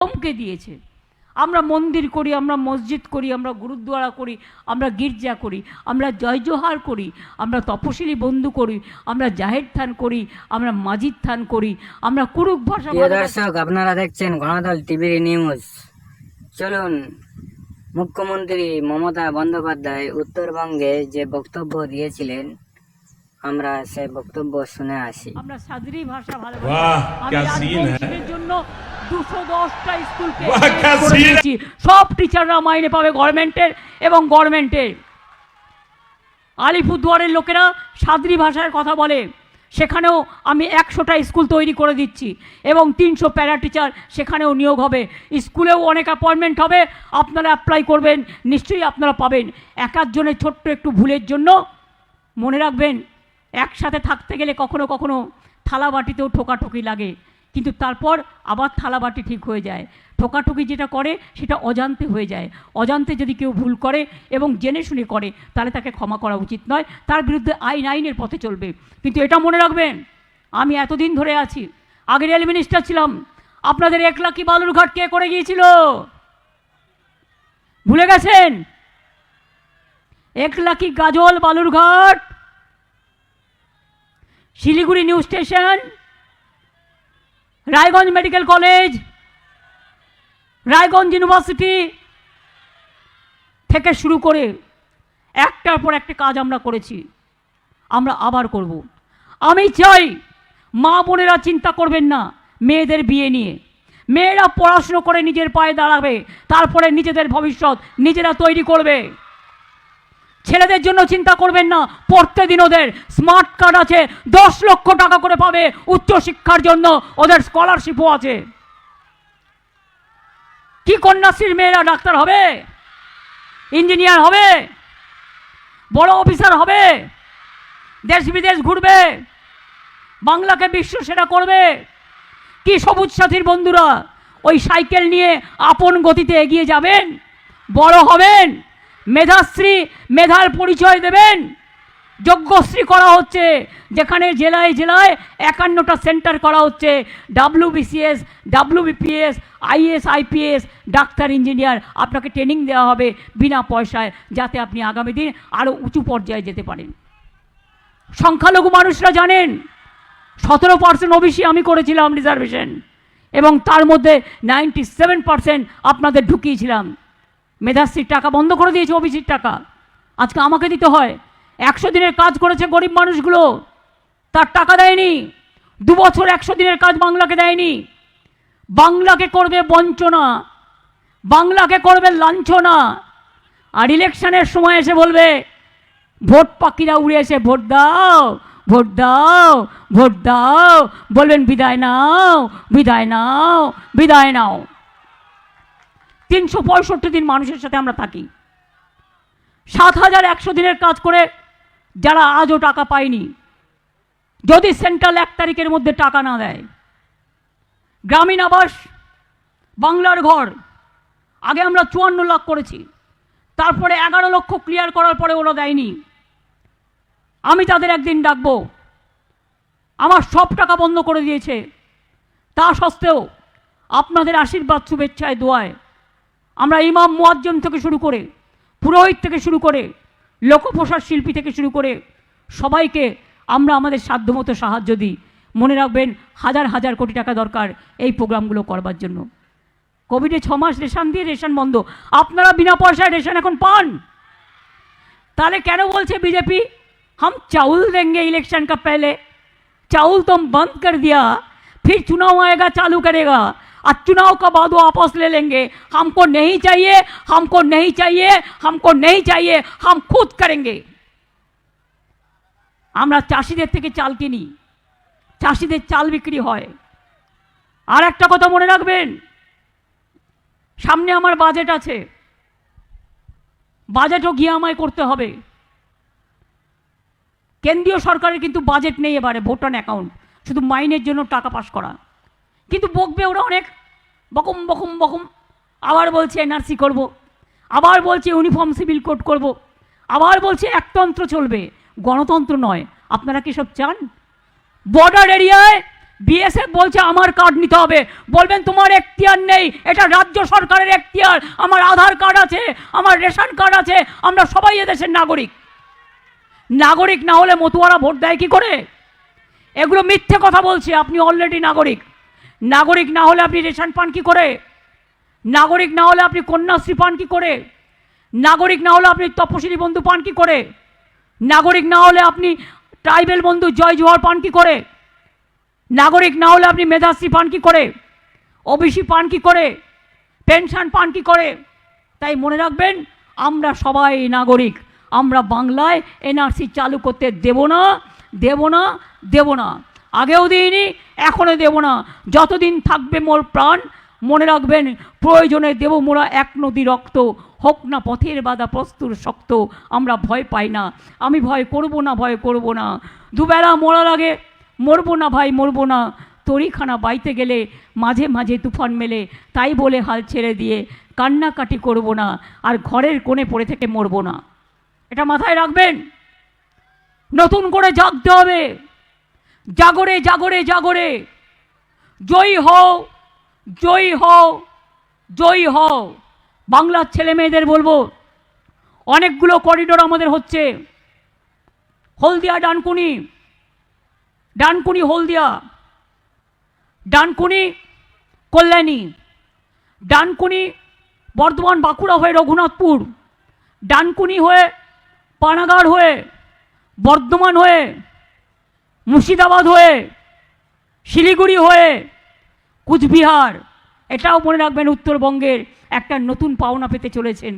চমকে দিয়েছে। আমরা মন্দির করি, আমরা মসজিদ করি, আমরা গুরুদ্বারা করি, আমরা গির্জা করি, আমরা জয় জোহার করি, আমরা তপশিলি বন্ধু করি, আমরা জাহের থান করি, আমরা মাজিদ থান করি, আমরা কুরুক ভাষা। দর্শক, আপনারা দেখছেন গণদল টিভি নিউজ। চলুন, মুখ্যমন্ত্রী মমতা বন্দ্যোপাধ্যায় উত্তরবঙ্গে যে বক্তব্য দিয়েছিলেন, আমরা সে বক্তব্য শুনে আসি। আমরা সাদরি ভাষা ভালোবাসি। জন্য 210টা স্কুলকে করেছি। সব টিচাররা মাইনে পাবে গভর্নমেন্টের এবং গভর্নমেন্টের। আলিপুরদুয়ারের লোকেরা সাদরি ভাষায় কথা বলে, সেখানেও আমি 100টা স্কুল তৈরি করে দিচ্ছি এবং 300 প্যারা টিচার সেখানেও নিয়োগ হবে। স্কুলেও অনেক অ্যাপয়েন্টমেন্ট হবে, আপনারা অ্যাপ্লাই করবেন, নিশ্চয়ই আপনারা পাবেন। এক একজনের ছোট্ট একটু ভুলের জন্য মনে রাখবেন, একসাথে থাকতে গেলে কখনো কখনো থালা বাটিতেও ঠোকাঠুকি লাগে, কিন্তু তারপর আবার থালা বাটি ঠিক হয়ে যায়। ঠোকাঠুকি যেটা করে সেটা অজান্তে হয়ে যায়। অজান্তে যদি কেউ ভুল করে এবং জেনে শুনে করে, তাহলে তাকে ক্ষমা করা উচিত নয়, তার বিরুদ্ধে আইনের পথে চলবে। কিন্তু এটা মনে রাখবেন, আমি এতদিন ধরে আছি, আগে রেল মিনিস্টার ছিলাম। আপনাদের 1 লাখি বালুরঘাট কে করে গিয়েছিল? ভুলে গেছেন? 1 লাখি Gajol Balurghat, Siliguri new station, Raiganj medical college, Raiganj university থেকে শুরু করে একটার পর একটা কাজ আমরা করেছি, আমরা আবার করব। আমি চাই মা বোনেরা চিন্তা করবেন না মেয়েদের বিয়ে নিয়ে। মেয়েরা পড়াশুনো করে নিজের পায়ে দাঁড়াবে, তারপরে নিজেদের ভবিষ্যৎ নিজেরা তৈরি করবে। ছেলেদের জন্য চিন্তা করবেন না, প্রত্যেকদিন ওদের স্মার্ট কার্ড আছে, 10 লক্ষ টাকা করে পাবে উচ্চশিক্ষার জন্য, ওদের স্কলারশিপও আছে। কি কন্যাশ্রীর মেয়েরা ডাক্তার হবে, ইঞ্জিনিয়ার হবে, বড় অফিসার হবে, দেশ বিদেশ ঘুরবে, বাংলাকে বিশ্ব সেরা করবে। কি সবুজ সাথীর বন্ধুরা, ওই সাইকেল নিয়ে আপন গতিতে এগিয়ে যাবেন, বড় হবেন, মেধাশ্রী, মেধার পরিচয় দেবেন। যজ্ঞশ্রী করা হচ্ছে, যেখানে জেলায় জেলায় 51টা সেন্টার করা হচ্ছে। WBCS, WBPS, IAS, IPS, doctor, engineer, আপনাকে ট্রেনিং দেওয়া হবে বিনা পয়সায়, যাতে আপনি আগামী দিন আরও উঁচু পর্যায়ে যেতে পারেন। সংখ্যালঘু মানুষরা জানেন 17% ওবিসি আমি করেছিলাম রিজার্ভেশন, এবং তার মধ্যে 97% আপনাদের ঢুকিয়েছিলাম। মেধাশ্রীর টাকা বন্ধ করে দিয়েছে, ওবিসির টাকা আজকে আমাকে দিতে হয়। 100 দিনের কাজ করেছে গরিব মানুষগুলো, তার টাকা দেয়নি। 2 বছর 100 দিনের কাজ বাংলাকে দেয়নি। বাংলাকে করবে বঞ্চনা, বাংলাকে করবে লাঞ্ছনা, আর ইলেকশনের সময় এসে বলবে, ভোট পাখিরা উড়ে এসে ভোট দাও, ভোট দাও, ভোট দাও, বলবেন বিদায় নাও, বিদায় নাও, বিদায় নাও। 365 দিন মানুষের সাথে আমরা থাকি। 7100 দিনের কাজ করে যারা আজও টাকা পায়নি, যদি সেন্ট্রাল 1 তারিখের মধ্যে টাকা না দেয়। গ্রামীণ আবাস, বাংলার ঘর, আগে আমরা 54 লাখ করেছি, তারপরে 11 লক্ষ ক্লিয়ার করার পরে ওরা দেয়নি। আমি তাদের একদিন ডাকবো। আমার সব টাকা বন্ধ করে দিয়েছে, তা সত্ত্বেও আপনাদের আশীর্বাদ, শুভেচ্ছায়, দোয়ায় আমরা ইমাম, মুয়াজ্জিন থেকে শুরু করে, পুরোহিত থেকে শুরু করে, লোকপ্রসাদ শিল্পী থেকে শুরু করে সবাইকে আমরা আমাদের সাধ্যমতো সাহায্য দিই। মনে রাখবেন, হাজার হাজার কোটি টাকা দরকার এই প্রোগ্রামগুলো করবার জন্য। কোভিডে 6 মাস রেশন দিয়ে রেশন বন্ধ, আপনারা বিনা পয়সায় রেশন এখন পান। তাহলে কেন বলছে বিজেপি हम चावल देंगे इलेक्शन का पहले? चावल तो हम बंद कर दिया, फिर चुनाव आएगा चालू करेगा, और चुनाव का बाद वो वापस ले लेंगे। हमको नहीं चाहिए, हमको नहीं चाहिए, हमको नहीं चाहिए, हम खुद करेंगे। আমরা চাষিদের থেকে চাল কিনি, চাষিদের চাল বিক্রি হয়। আর একটা কথা মনে রাখবেন, সামনে আমার বাজেট আছে, বাজেটও গিয়ে আমায় করতে হবে। কেন্দ্রীয় সরকারের কিন্তু বাজেট নেই এবারে, ভোট অন অ্যাকাউন্ট, শুধু মাইনের জন্য টাকা পাস করা। কিন্তু বকবে ওরা অনেক, বকম বকম বকম। আবার বলছে NRC করব, আবার বলছে ইউনিফর্ম সিভিল কোড করব, আবার বলছে একতন্ত্র চলবে, গণতন্ত্র নয়। আপনারা কি সব চান? বর্ডার এরিয়ায় বিএসএফ বলছে আমার কার্ড নিতে হবে, বলবেন তোমার এখতিয়ার নেই, এটা রাজ্য সরকারের এখতিয়ার। আমার আধার কার্ড আছে, আমার রেশন কার্ড আছে, আমরা সবাই এদেশের নাগরিক। নাগরিক না হলে মতুয়ারা ভোট দেয় কি করে? এগুলো মিথ্যে কথা বলছি। আপনি অলরেডি নাগরিক। নাগরিক না হলে আপনি রেশন পান কি করে? নাগরিক না হলে আপনি কন্যাশ্রী পান কি করে? নাগরিক না হলে আপনি তপশিলি বন্ধু পান কি করে? নাগরিক না হলে আপনি ট্রাইবেল বন্ধু জয় জোহার পান কি করে? নাগরিক না হলে আপনি মেধাশ্রী পান কি করে? ওবিসি পান কি করে? পেনশন পান কি করে? তাই মনে রাখবেন, আমরা সবাই নাগরিক। আমরা বাংলায় এনআরসি চালু করতে দেব না, দেব না, দেব না। আগেও দিইনি, এখনও দেব না। যতদিন থাকবে মোর প্রাণ, মনে রাখবেন, প্রয়োজনে দেব মোরা এক নদী রক্ত, হোক না পথের বাধা প্রস্তুর শক্ত। আমরা ভয় পাই না, আমি ভয় করব না, ভয় করব না। দুবেলা মরার আগে মরবো না ভাই, মরবো না। তরিখানা বাইতে গেলে মাঝে মাঝে তুফান মেলে, তাই বলে হাল ছেড়ে দিয়ে কান্নাকাটি করব না, আর ঘরের কোণে পড়ে থেকে মরবো না। এটা মাথায় রাখবেন। নতুন করে জাগতে হবে। জাগরে জাগরে জাগরে, জয়ী হও, জয়ী হও, জয়ী হও। বাংলার ছেলে মেয়েদের বলবো, অনেকগুলো করিডোর আমাদের হচ্ছে। হলদিয়া ডানকুনি, ডানকুনি হলদিয়া, ডানকুনি কল্যাণী, ডানকুনি বর্ধমান বাঁকুড়া হয়ে রঘুনাথপুর, ডানকুনি হয়ে পানাগড় হয়ে বর্ধমান হয়ে মুর্শিদাবাদ হয়ে শিলিগুড়ি হয়ে কুচবিহার। এটাও মনে রাখবেন, উত্তরবঙ্গের একটা নতুন পাওনা পেতে চলেছেন।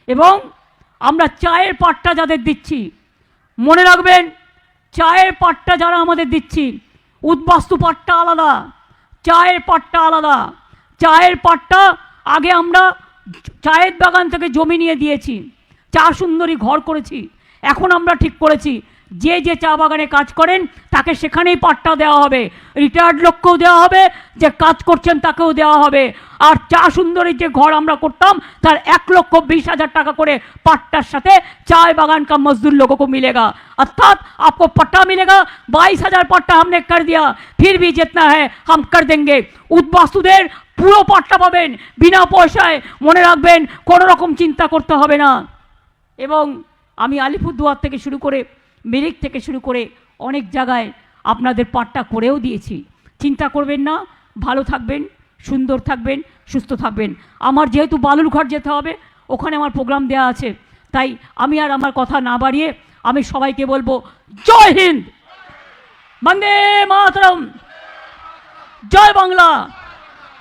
এবং আমরা চায়ের পাট্টা যাদের দিচ্ছি, মনে রাখবেন, চায়ের পাট্টা যারা আমাদের দিচ্ছি, উদ্বাস্তু পাট্টা আলাদা, চায়ের পাট্টা আলাদা। চায়ের পাট্টা আগে আমরা চায়ের বাগান থেকে জমি নিয়ে দিয়েছি, চা সুন্দরী ঘর করেছি। এখন আমরা ঠিক করেছি, যে যে চা বাগানে কাজ করেন তাকে সেখানেই পাট্টা দেওয়া হবে। রিটায়ার্ড লোককেও দেওয়া হবে, যে কাজ করছেন তাকেও দেওয়া হবে। আর চা সুন্দরীর যে ঘর আমরা করতাম, তার 1,20,000 টাকা করে পাট্টার সাথে चाय बागान का मजदूर लोगों को मिलेगा। अर्थात आपको पट्टा मिलेगा। 22,000 पट्टा हमने कर दिया, फिर भी जितना है हम कर देंगे। উদ্বাস্তুদের পুরো পাট্টা পাবেন বিনা পয়সায়। মনে রাখবেন, কোনো রকম চিন্তা করতে হবে না। এবং আমি আলিপুরদুয়ার থেকে শুরু করে মিরিক থেকে শুরু করে অনেক জায়গায় আপনাদের পাট্টা করেও দিয়েছি। চিন্তা করবেন না, ভালো থাকবেন, সুন্দর থাকবেন, সুস্থ থাকবেন। আমার যেহেতু বালুরঘাট যেতে হবে, ওখানে আমার প্রোগ্রাম দেওয়া আছে, তাই আমি আর আমার কথা না বাড়িয়ে আমি সবাইকে বলবো, জয় হিন্দ, বন্দে মাতরম, জয় বাংলা।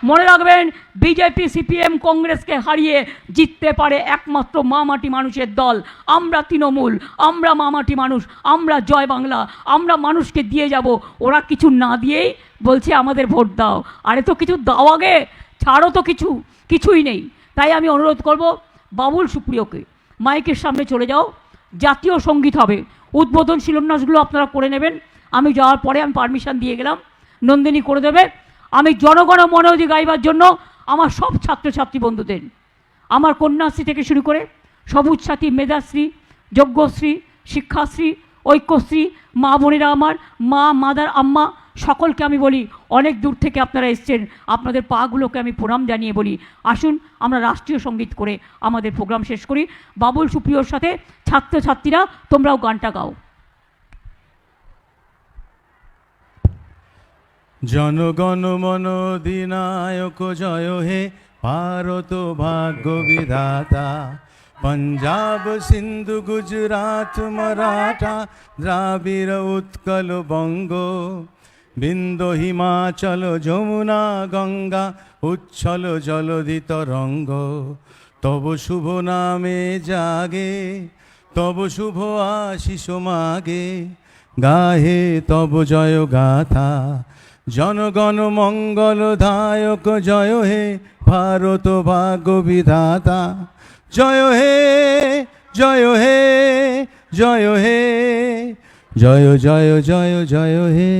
মনে রাখবেন, বিজেপি সিপিএম কংগ্রেসকে হারিয়ে জিততে পারে একমাত্র মামাটি মানুষের দল। আমরা তৃণমূল, আমরা মামাটি মানুষ, আমরা জয় বাংলা। আমরা মানুষকে দিয়ে যাব, ওরা কিছু না দিয়েই বলছে আমাদের ভোট দাও। আরে তো কিছু দাও আগে, ছাড়ো তো, কিছুই নেই। তাই আমি অনুরোধ করব বাবুল সুপ্রিয়কে, মাইকের সামনে চলে যাও, জাতীয় সঙ্গীত হবে, উদ্বোধন শিলান্যাসগুলো আপনারা করে নেবেন। আমি যাওয়ার পরে আমি পারমিশন দিয়ে গেলাম, নন্দিনী করে দেবে। আমি জনগণ মনোজি গাইবার জন্য আমার সব ছাত্রছাত্রী বন্ধুদের, আমার কন্যাশ্রী থেকে শুরু করে সবুজ সাথী, মেধাশ্রী, যজ্ঞশ্রী, শিক্ষাশ্রী, ঐক্যশ্রী, মা বোনেরা, আমার মা, মাদার, আম্মা, সকলকে আমি বলি, অনেক দূর থেকে আপনারা এসছেন, আপনাদের পাগুলোকে আমি প্রণাম জানিয়ে বলি, আসুন আমরা রাষ্ট্রীয় সঙ্গীত করে আমাদের প্রোগ্রাম শেষ করি। বাবুল সুপ্রিয়র সাথে ছাত্রছাত্রীরা তোমরাও গানটা গাও। জনগণ মন অধিনায়ক জয় হে ভারত ভাগ্য বিধাতা। पंजाब सिंधु गुजरात मराठा द्राविड़ उत्कल बंग बिंदु हिमाचल যমুনা गंगा उच्छल जलधि तरंग। तब शुभ नामे जागे तब शुभ आशीष मागे गाहे तब जय गाथा। जनगण मंगल दायक जय हे भारत भाग्य विधाता। जय हे जय हे जय हे जय जय जय जय हे।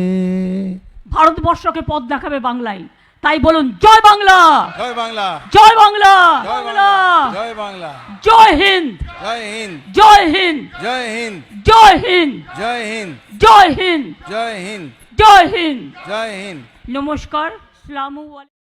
ভারতবর্ষকে পথ দেখাবে বাংলায়, তাই বলুন জয় বাংলা, जय बांग्ला, জয় বাংলা, जय बांग्ला, जय बांग्ला, জয় হিন্দ, जय हिंद, জয় হিন্দ, जय हिंद, জয় হিন্দ, जय हिंद, জয় হিন্দ, जय हिंद, জয় হিন্দ। জয় হিন্দ। নমস্কার, সালামু আলাইকুম।